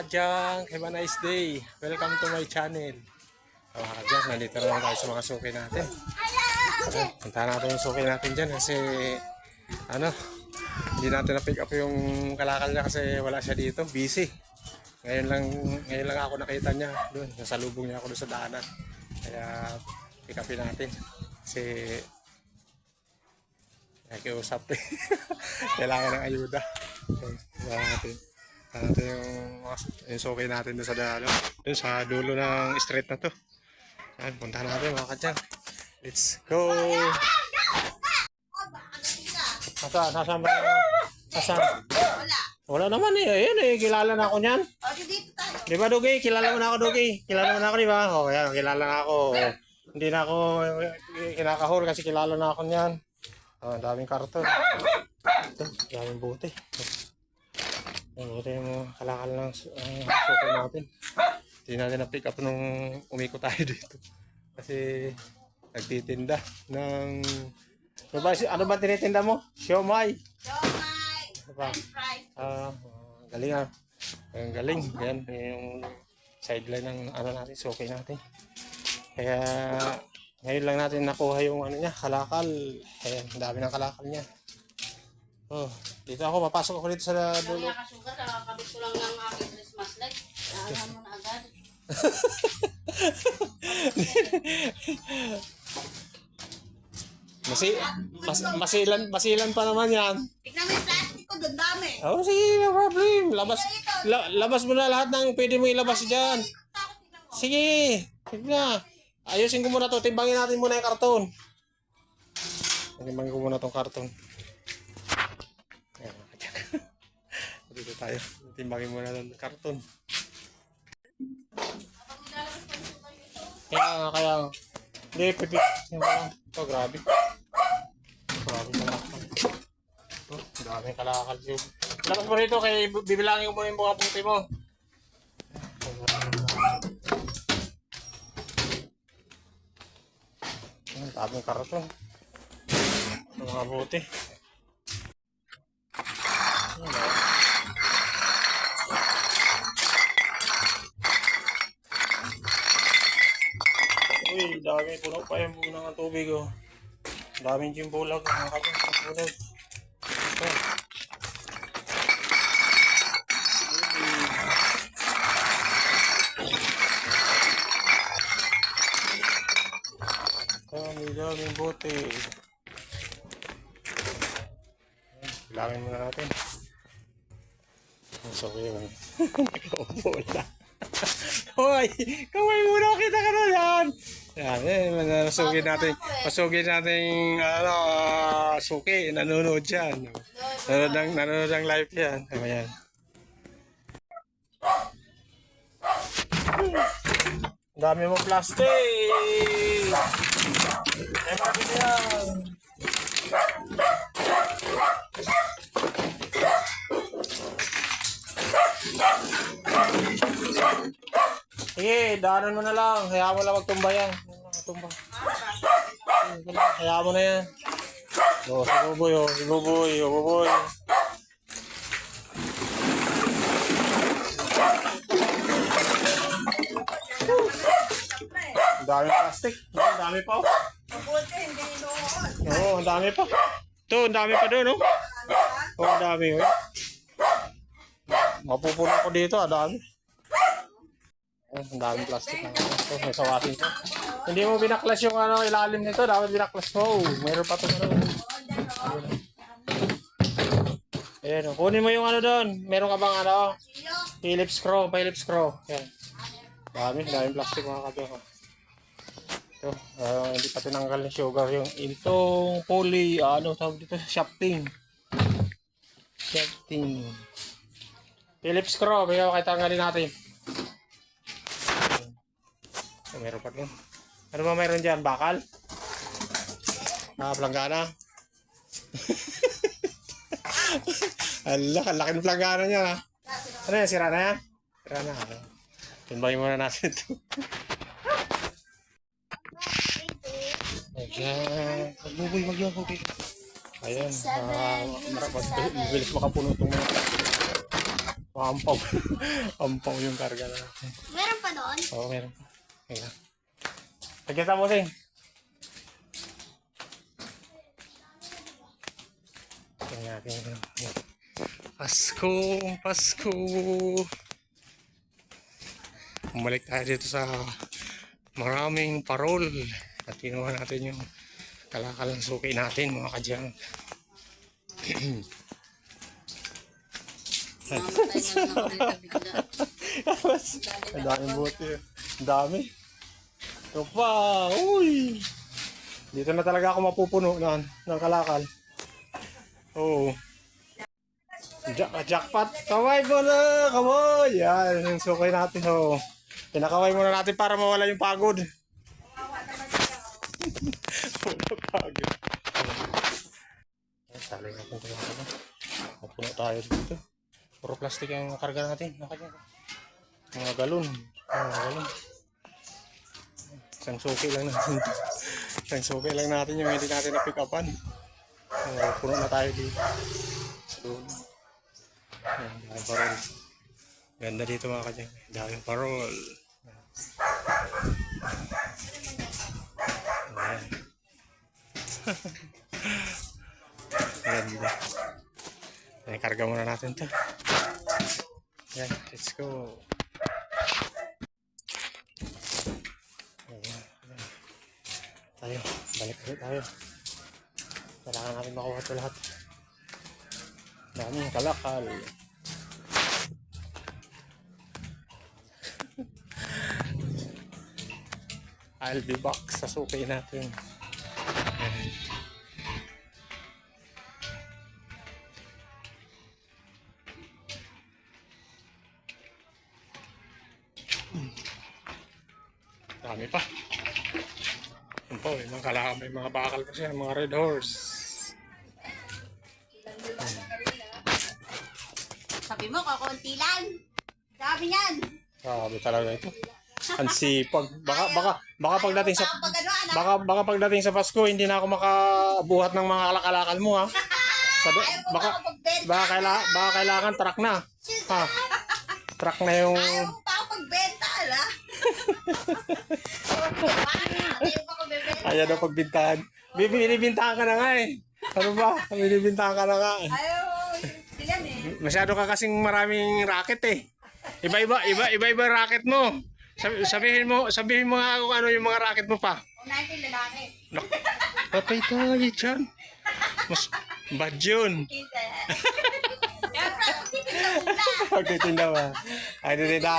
kadyang, have a nice day. Welcome to my channel. Mga kadyang, nandito naman tayo sa mga suki natin. Puntahan natin yung suki natin dyan kasi hindi natin na-pick up yung kalakal niya kasi wala siya dito, busy. Ngayon lang ako nakita niya doon, nasalubong niya ako doon sa daanan. Kaya pick upin natin kasi nakiusap eh. Kailangan ng ayuda. Natin yung suki natin doon sa dulo ng street na to. Yan, puntahan natin mga kadyang. Let's go! Sasama na. Wala naman eh. Ayan eh. Kilala na ako niyan. O, dito tayo. Di ba, Dugi? Kilala mo na ako, Dugi. Kilala mo na ako, di ba? O, yan. Kilala na ako. Hindi na ako kinakahol kasi kilala na ako niyan. O, daming karton. Ito, daming buti. Buti mo kalakal ng suki natin. Hindi natin na-pick up nung umiko tayo dito. Kasi nagtitinda ng... Ano ba tinitinda mo? Siomai. Ano ba? Galing ah. Ang galing. Yan. Yung sideline ng natin, suki natin. Kaya ngayon lang natin nakuha yung kalakal. Ayan, ang dami ng kalakal niya. Oh, dito ako, papasok ako dito sa dulo. Kaya kasugat, nakakabit ko lang ng aking Christmas light. Alam mo na agad. Masilan pa naman yan. Tignan mo yung plastic ko, doon dami. Oh, sige, no problem. Labas mo na lahat ng pwede mo ilabas dyan. Sige, tignan. Ayusin ko muna to. Timbangin natin muna yung karton. Timbangin ko muna tong karton. Ayan, dito tayo. Timbangin muna ng karton. Kaya. Hindi, pipik. Yan pa lang. Ito, grabe. Grabe kalakal. Ito, daming kalakal. Labas mo rito, kaya bibilangin ko muna yung mga puti mo. Ang daming karton. Mga buti. Uy, dami. Puno pa yung puno ng tubig oh. Daming jimbulag. Mga kapit sa punog. Ito. Daming bote. Bilangin muna natin. So yun. Nakaupo lang. Kamay muna, kita ka na yan. Yan, masugin natin. Suki, nanonood yan. Nanonood ng live yan. Ayan. Dami mo plastic. Ay, mabili yan. Sige, daanan mo na lang. Hayaan mo lang magtumba yan. Magtumba. Hayaan mo na yan. O, si Buboy, o. Si Buboy, o Buboy. Ang daming plastic. Ang dami pa, o. Mabuti, hindi inuon. Oo, ang dami pa. Ito, ang dami pa doon, o. Oo, ang dami, o. Mapupuno ko dito, ang dami. Ang daming plastic na ito. May sawasin ko. Hindi mo binaklas yung ilalim nito. Dapat binaklas mo. Mayroon pa ito. Ayan. Kunin mo yung doon. Meron ka bang Phillips screw. Phillips screw. Ayan. Daming plastic mga kadyo. Ito. Hindi pa tinanggal ng sugar yung itong poly. Tawag dito? Shafting. Phillips screw. Kaya tanggalin natin. Meron pa din. Ano ba mayroon dyan? Bakal? Planggana? Ala, kalaki ng planggana niya ha. Ano yan? Sira na yan? Sira na. Timbangin muna natin ito. Ayan. Magbuboy, magbuboy. Ayan. Mabilis makapuno itong mga. Maampaw. Ampaw yung karga natin. Meron pa doon? Oo, meron pa. Ayan. Pagkita mo, Sing. Tingnan natin. Pasko, Pasko. Bumalik tayo dito sa maraming parol. At kinuha natin yung kalakalang suki natin, mga kadyang. Mamatay na lang ako dito bigla. Ang daming buti. Ang dami. Ito pa. Uy. Dito na talaga ako mapupuno ng kalakal. Oo. Jackpot. Kaway mo na. Kaway. Yan. Yung sukay natin. Oh. Pinakaway muna natin para mawala yung pagod. Wala pagod. Tali natin ito. Mapuno tayo dito. Puro plastic ang karga natin. Mga galon. Mga galon. Isang suki lang natin. Isang suki lang natin yung hindi natin na-pick upan. Puno na tayo dito. Doon. Daming parol. Ganda dito mga kanyang. Daming parol. Ayan. Ganda. Ayan, karga muna natin ito. Ayan, let's go. Ayan. Tayo, balik ulit tayo. Kailangan natin makuha ito lahat. Daming kalakal. I'll be back sa suki natin. Dami pa. Yun po, may mga kalakal, may mga bakal pa siya, mga red horse. Sabi mo, kakunti lang. Sabi niyan. Grabe talaga ito. Ang sipag. Baka pagdating sa Pag ano, anak. baka pagdating sa Pasko hindi na ako makabuhat ng mga kalakal mo ha. Sabi, baka kailangan truck na. Ha. Truck na yung Ayaw mo pa ako magbenta, ala? Ayaw pa ako bebenta. ayaw na pagbintahan. Binibintahan ka na nga eh. Ano ba? Binibintahan ka na nga. Ayaw, silam eh. Masyado ka kasing maraming racket eh. Iba-iba racket mo. Sabihin mo nga kung ano yung mga racket mo pa. Unahin ko yung lalaki. Patay tayo dyan. Mas bad yun. Kita. Kaya tipid na muna. Magtitinda ba? Ay, titinda.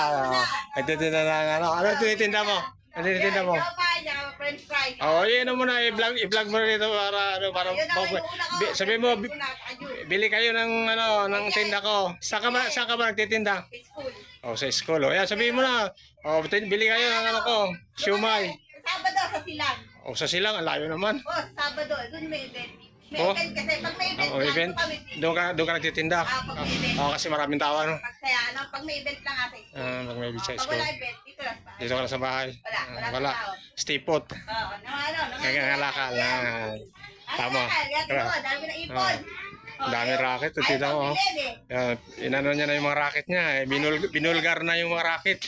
Ay, titinda na. Ano tinitinda mo? Ano tinitinda mo? French fries. Oo, yun mo na. I-vlog mo na dito para sabihin mo, bili kayo ng tinda ko. Saan ka ba nagtitinda? School. Oh, sa school. Oh, yan, sabihin mo na. Oh, bili kayo ng ano ko. Siumay. Sabado sa silang. Oh, sa silang, ang layo naman. Oh, Sabado. Doon may event. May Oh? event kasi. Pag may event, Oh, event. kami. Doon ka nagtitinda. Pag may event. Oh, kasi maraming tao, ano? Pag saya, ano, pag may event lang ate. Pag may beach sa Pag school. wala event, dito lang pa. Dito ka na sa bahay. Wala Wala. Stay put. Oo, Nagangalakal. Tama. Dami na ipon. Ang dami racket. Tita mo. Yan, inano niya na yung mga racket niya. Binulgar na yung mga racket.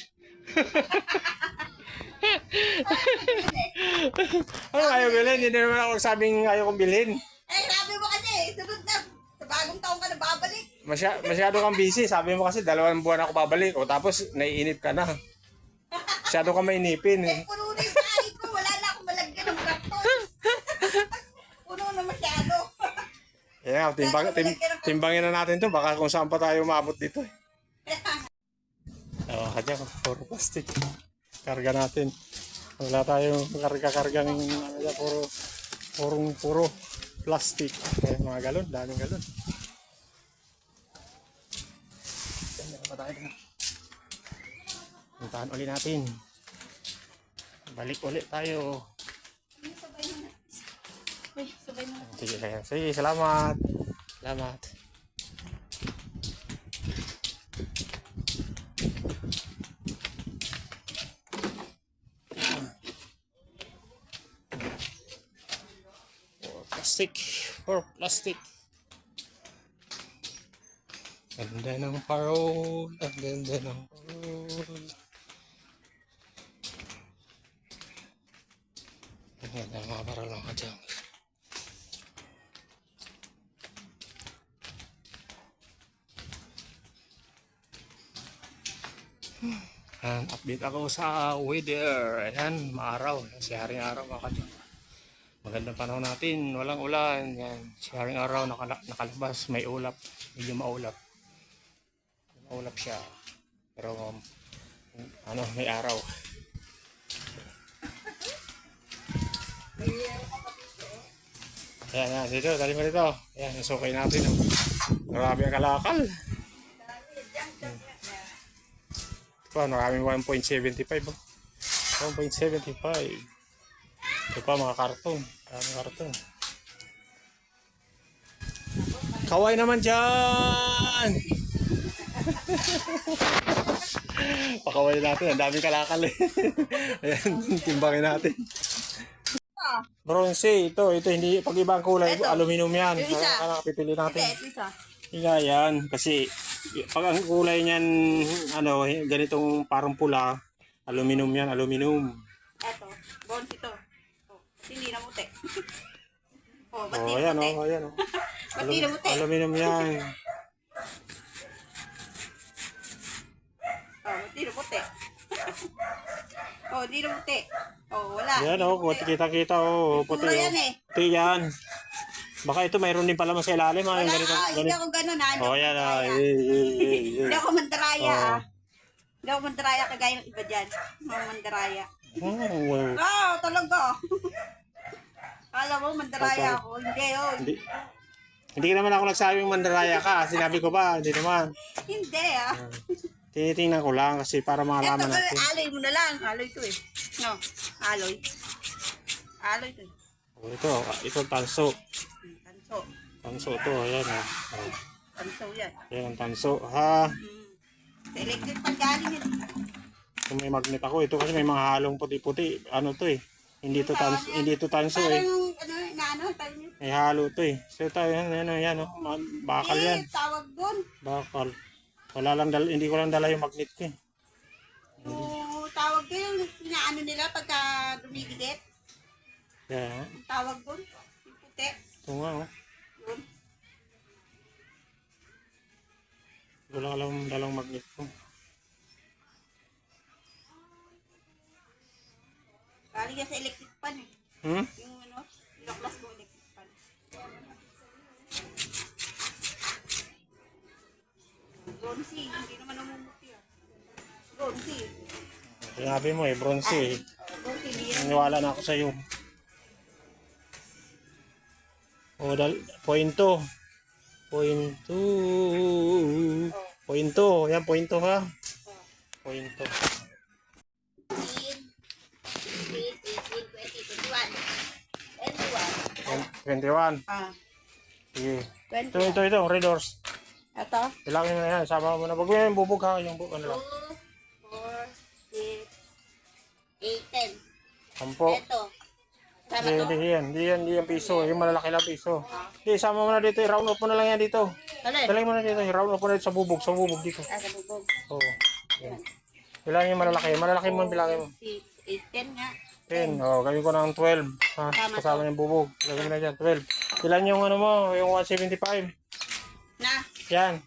Ano ayaw bilhin? Hindi naman ako sabing ayaw kong bilhin. Eh, sabi mo kasi, sunod na. Sa bagong taong ka na babalik. Masyado kang busy. Sabi mo kasi 2 buwan ako babalik. O tapos naiinip ka na. Masyado kang mainipin. Eh, puno na yung kain ko. Wala na akong malagyan ng karton. Puno na masyado. Yeah, timbangin na natin to. Baka kung saan pa tayo umabot dito. Kanya ko, puro plastic. Karga natin. Wala tayong karga-karga ng puro plastic. Kaya mga galon, daming galon. Meron pa tayo na. Puntahan ulit natin. Balik ulit tayo. Sabay mo. Sige, salamat. Salamat. For plastic. Ganda ng parol. Ang ganda ng parol. Ang ganda ng mga parol ng kadyang. Ayan, update ako sa weather. Ayan, maaraw. Si Haring Araw mga kadyang. Magandang panahon natin. Walang ulan. Yan. Si Haring Araw nakalabas. May ulap. Medyo maulap. Maulap siya. Pero ano, may araw. Ayan, ayan. Dito, dali mo dito. Ayan, nasukay natin. Oh. Grabe ang kalakal. Ito pa, maraming 1.75. Oh. 1.75. Ito pa, mga karton. Maraming karton. Kaway naman dyan! Pakaway natin. Ang daming kalakal eh. Ayan, timbangin natin. Bronze, ito hindi, pag ibang kulay, Ito. aluminum yan. Yung isa. Kaya pipili natin. Ito isa. Higa yan, kasi pag ang kulay niyan, ano, ganitong parang pula, aluminum yan, aluminum. Ito. Bronze ito. Oh, hindi na muti. Oh, ba't Oh, di ayan, na muti? oh, ayan, oh. Ba't di na muti? Aluminum yan. Oh, ba't di na muti? Oh, di na muti. Oh, wala. Yan, Di na oh, muti. kita-kita, oh, puti, Puro oh. yan eh. Puti yan. Baka ito mayroon din pala mas sa ilalim, ah, yung Wala, ganito, hindi ganito. ako ganun ha. Hindi Oh, ako yan, ah, mandaraya. Hindi ako mandaraya Oh. ah. Hindi ako mandaraya kagaya ng iba dyan. Mga mandaraya. Oh, wow. Ah, talaga. Alam mo, mandaraya Okay. ako. Hindi, oh. Hindi naman ako nagsabing mandaraya ka. Sinabi ko ba? Hindi naman. Hindi ah. Tinitingnan ko lang kasi para Ito, malaman natin. aloy mo na lang. Aloy to eh. No, aloy. Aloy to eh. Oh, ito tanso. Tanso. Tanso to, ayan ah. Oh, Tanso yan. ayan ang tanso. Ha, Sa electric pan galing yan. kung may magnet ako. Ito kasi may mga halong puti-puti. Ano to eh. Hindi to tanso eh. Parang, ano, tayo niyo. May halo to eh. So ito, yan oh. Bakal yan. Tawag doon. Bakal. Wala lang hindi ko lang dala yung magnet ko eh. So, tawag doon yung inaano nila pagka dumidikit. Kaya, Ang tawag doon. Yung puti. ito nga oh. Yun. Wala lang dalang magnet ko. Galing yan sa electric pan eh. Hmm? Yung ano, pinaklas ko electric pan. Bronzy, hindi naman namumuti ah. Bronzy. Sinabi mo eh, bronze eh. Bronzy, hindi yan. Naniwala na ako sa iyo. O, pointo. Pointo. Pointo. Yan, pointo ha. Pointo. 21. Ah, Sige. 20. Ito, Red Horse. Ito? Ilangin mo na yan. Sama mo na. Wag mo yan yung bubog ha. Yung bubog, ano lang. 2, 4, 6, 8, 10. Sampo. Ito. Sama Hindi, to? hindi yan piso. Yung malalaki lang piso. Hindi, sama mo na dito. I-round up mo na lang yan dito. Alin? Talay mo na dito. I-round up mo na dito sa bubog. Sa bubog dito. Ah, sa bubog. Oo. Yan. Bilangin yung malalaki. Malalaki mo yung bilangin mo. 6, 8, 10 nga. 10. Oh, gawin ko ng 12. Ha, Tama kasama yung bubog. Lagyan mo na dyan. 12. Ilan yung ano mo? Yung 175. Na. Yan.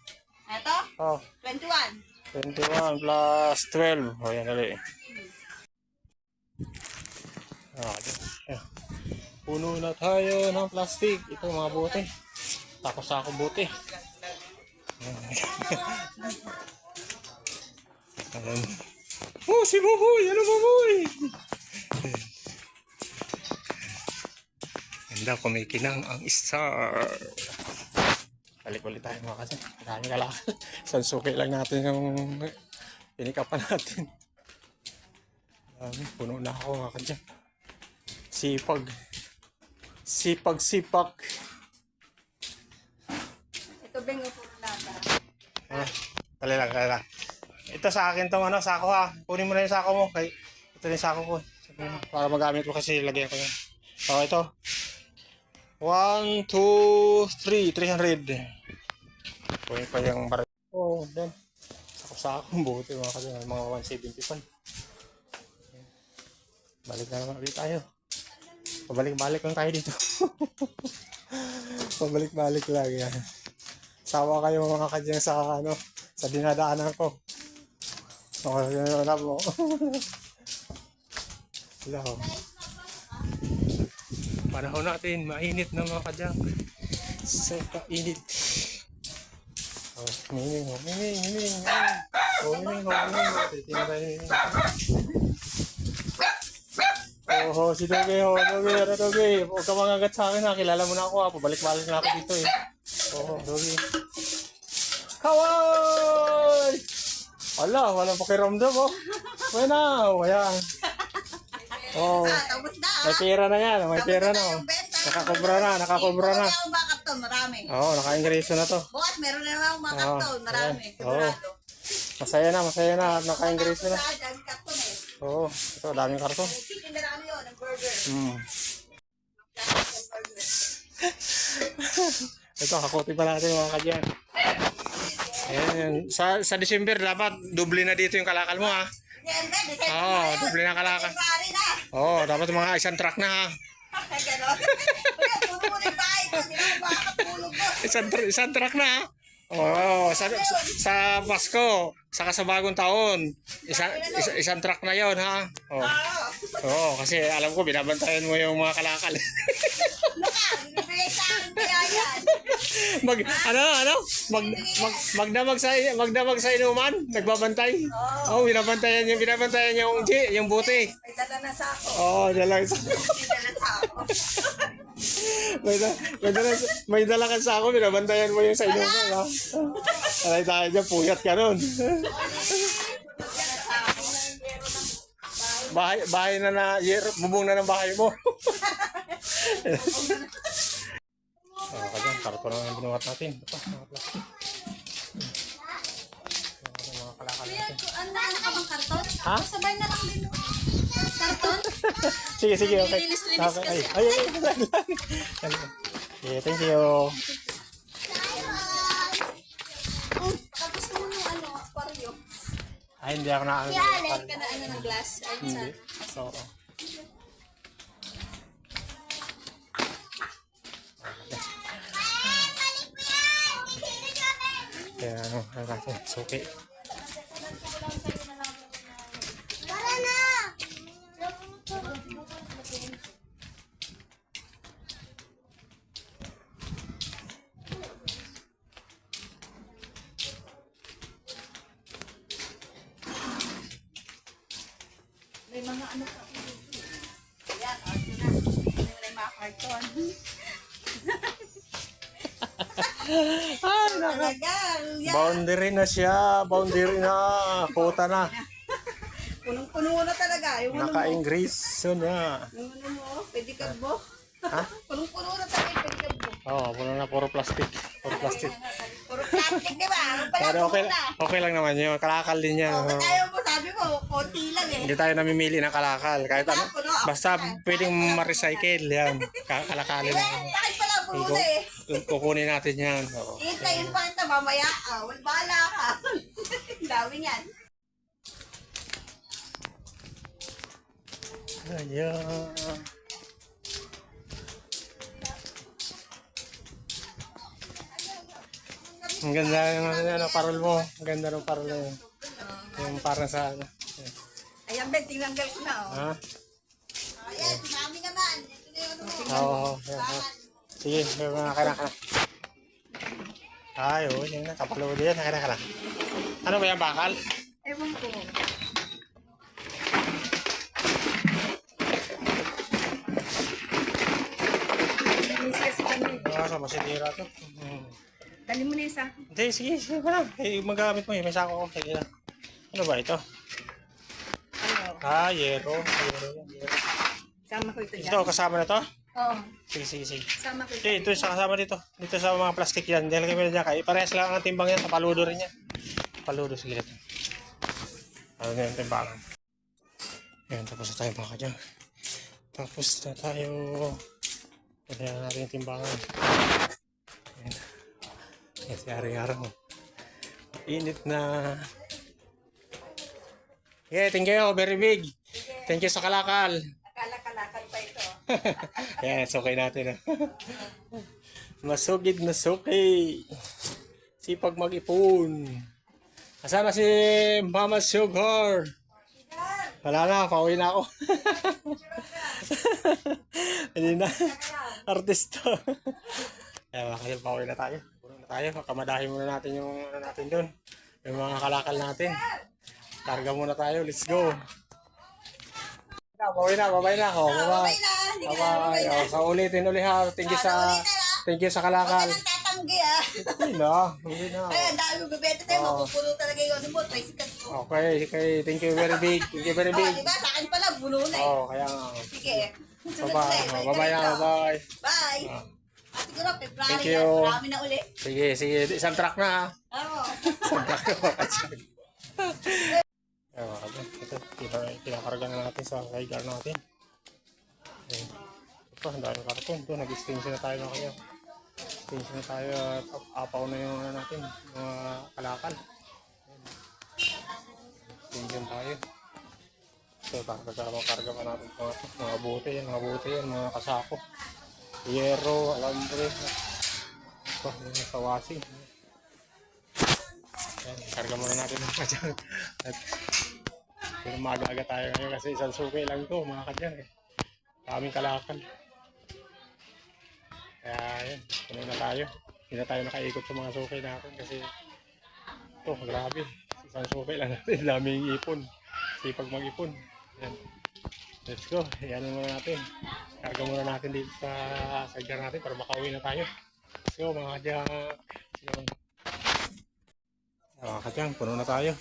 Ito? Oh, 21. 21 plus 12. Oh, yan dali. Ah, yan. Puno na tayo ng plastic. Ito mga bote. Sako-sako bote. Ayan. Oh, si Mumoy! Ano Mumoy? Ganda, kumikinang ang star. Balik ulit tayo mga kasi. Marami kalakal. Sansuki lang natin yung pinikapan natin. Puno na ako mga kadyan. Sipag. Sipag. Ito bingo po nata. Ah, tali lang. Ito sa akin tong ano, sako ha. Kunin mo na yung sako mo. Kay, ito yung sako ko. Para magamit ko kasi lagyan ko yan. So ito. 1, 2, 3. 300. Kunin ko yung baril. Oo, dan. Sakop-sakop, buti mga kadyang, mga 175. Balik na naman ulit tayo. Pabalik-balik lang tayo dito. Pabalik-balik lang yan. Sawa kayo mga kadyang sa ano, sa dinadaanan ko. Okay, yun na mo. Wala ho. Panahon natin, mainit na mga kadyang. So, kainit. Oh, miming. Oh, miming. Titingnan tayo miming. Oh, si Doge, Doge. Huwag ka mangagat sa akin ha. Kilala mo na ako ha. Pabalik-balik na ako dito eh. Oh, Doge. Kaway! Walang pakiramdam oh. Bueno, ayan. Oh, Tapos na. may pera na yan. May pera na oh. Yung benta. Nakakobra na. Marami akong backup to, marami. Oo, naka-ingreso na to. Bukas, meron na naman akong backup to, marami. Oo. Sigurado. Masaya na. Naka-ingreso na. Dami karton eh. Oo, ito, daming karton. Chicken na ano yun, ang burger. Plastic burger. Ito, kakuti pa natin mga kadyan. Ayan. Sa December, dapat doble na dito yung kalakal mo ha. Yan, Ben, December Oo, na yun. doble na kalakal. February na. Oo, dapat mga isang truck na ha. Ganon. Kaya, puno mo rin bahay ko. Hindi na ako makakatulog mo. Isang truck na ha. Oo, sa Pasko, saka sa bagong taon, isang truck na yon ha. Oo. Oo, kasi alam ko binabantayan mo yung mga kalakal. Ano ka? Bibigay sa akin kaya yan. Magdamag sa inuman, nagbabantay. Oo, binabantayan yung buti. May dala na sa ako. Oo, dala sa May dala sa ako. may dala ka sa ako, binabantayan mo yung sa inuman ha. Alay tayo dyan, puyat ka nun. Bahay bubong na ng bahay mo. Kaya karton lang yung binuhat natin. Ito, mga plastic. Mga kalakal natin. Ano ka bang karton? Ha? Sabay na lang din. Karton? Sige, okay. Linis-linis kasi. Ay. Okay, thank you. Tapos naman yung ano, aquarium. Ay, hindi ako na. Like ka na ano ng glass. Ay, Hindi. sa... So, kaya ano natin, suki. Tara na! May mga ano pa. Ayan, ito na. May mga karton. Ay, naka. Talagang, yan. Boundary na, kuta na. Punong-puno na talaga. Yung ano mo. Naka-ingreso na. Yung ano mo, pedicab mo. Ha? Punong-puno na talaga yung pedicab mo. Oo, puno na, puro plastic. Puro plastic. Puro plastic, di ba? Ano pala, Pero puno na. okay lang naman yun. Kalakal din yan. Oh, ba't ayaw mo? Sabi mo, konti lang eh. Hindi tayo namimili ng kalakal. Kahit ano, basta pwedeng ma-recycle yan. Kalakalin. Bakit pala puno na eh? Kukunin natin yan. Oo. Hintayin pa kita mamaya. Wala bahala ka. Ang dami yan. Ayan. Ang ganda yung ano, parol mo. Ang ganda ng parol na yun. Yung parang sa ano. Ayan, Ben, tinanggal ko na. Ha? Ayan, mami naman. Ito na yung ano mo. Oo. Sige, kaya na. Ay, oo, yun na. Kapalod yan. Kaya na. Ano ba yan, bakal? Ewan ko. Linis kasi kami. Ah, masitira to. Dali mo na yung sako. Hindi, sige pa lang. Magamit mo eh. May sako ko. Sige lang. Ano ba ito? Ano? Ah, yero. Yero. Sama ko ito dyan. Ito, kasama na to? Oo. Sige. Sama ko ito. Ito sa kasama dito. Dito sa mga plastic yan. Dahil kami na dyan. Kaya parehas lang ang timbang yan. Paludo rin yan. Paludo. Sige natin. Ano na yung timbangan. Ayan, tapos na tayo mga kadyang. Tapos na tayo. Kaya natin yung timbangan. Ayan. Ayan si Ari-Araw. Init na. Yeah, thank you, very big. Thank you sa kalakal. Akala-kalakal pa ito. Yes, okay natin. Masugid na suki. Sipag mag-ipon. Asan na si Mama Sugar? Wala na, pauwi na ako. Hindi na. Artista. Kaya kasi pauwi na tayo. Puno na tayo. Kamadahin muna natin yung ano natin doon. Yung mga kalakal natin. Targa muna tayo. Let's go. Pauwi na, babay na ako. Babay na. Hindi ka na babay na. Sa ulitin uli ha. Thank you sa kalakal. Huwag ka nang tatanggi ah. Hindi na. Ay, ang dami bibenta tayo. Mapupuno talaga yung ano mo. Tricycle ko. Okay. Thank you very big. Thank you very big. Diba? Sa akin pala, buno na eh. Kaya nga. Sige. Sunod Bye-bye. ulit. Bye-bye na, bye-bye. Bye. Siguro, February Thank yan. you. Marami na uli. Sige. Isang truck na ha. Oo. Isang truck na makachag. Ito, pinakarga na natin sa kaigar natin. Ito, ang daming karton. Ito, nag-extension na tayo ng kanya. Extension na tayo at apaw na yung ano natin, mga kalakal. Extension tayo. So, karga pa natin mga bote yan, mga kasako. Yero, alambre. Ito, yung sa washing. Yan, karga muna natin mga kadyan. At pero maaga-aga tayo ngayon kasi isang sukay lang ito mga kadyan eh. Kaming kalakal. Kaya yan, puno na tayo. Hindi na tayo nakaikot sa mga sukay natin kasi ito, grabe. Isang sukay lang natin, daming ipon. Sipag mag-ipon. Yan. Let's go, yan muna natin. Karga muna natin dito sa sidecar natin para makauwi na tayo. Let's go mga kadyan. Mga kadyan, puno na tayo.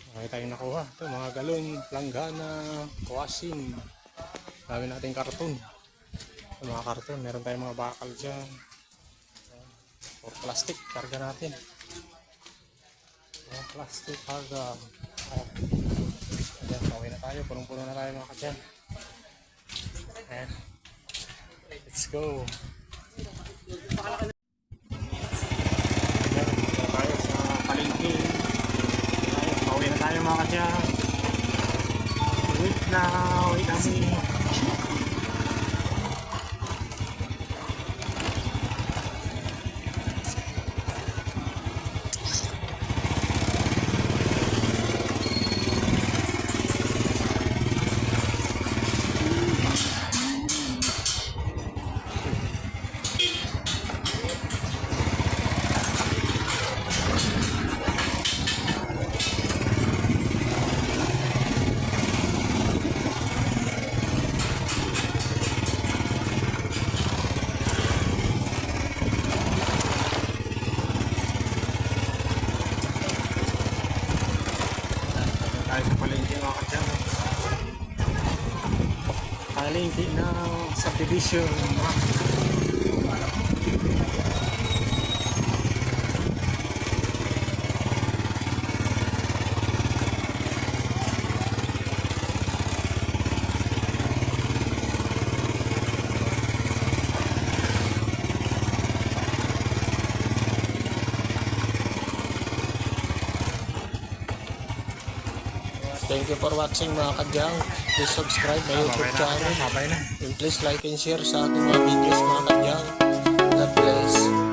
Marami tayong nakuha. Ito, mga galon, langgana, washing. Dami nating karton. Ito, mga karton, meron tayong mga bakal dyan. Or plastic, karga natin. Plastic, karga. Ayan, pauwi na tayo. Punong-puno na tayo mga kadyan. Ayan. Let's go. Ayan, tayo sa palengke. Pauwi na tayo mga kadyan. Wait na me. Tayo sa palengke mga kadyan. Palengke ng subdivision. Thank you for watching mga kadyang. Please subscribe my YouTube channel. And please like and share sa ating mga videos mga kadyang. God bless.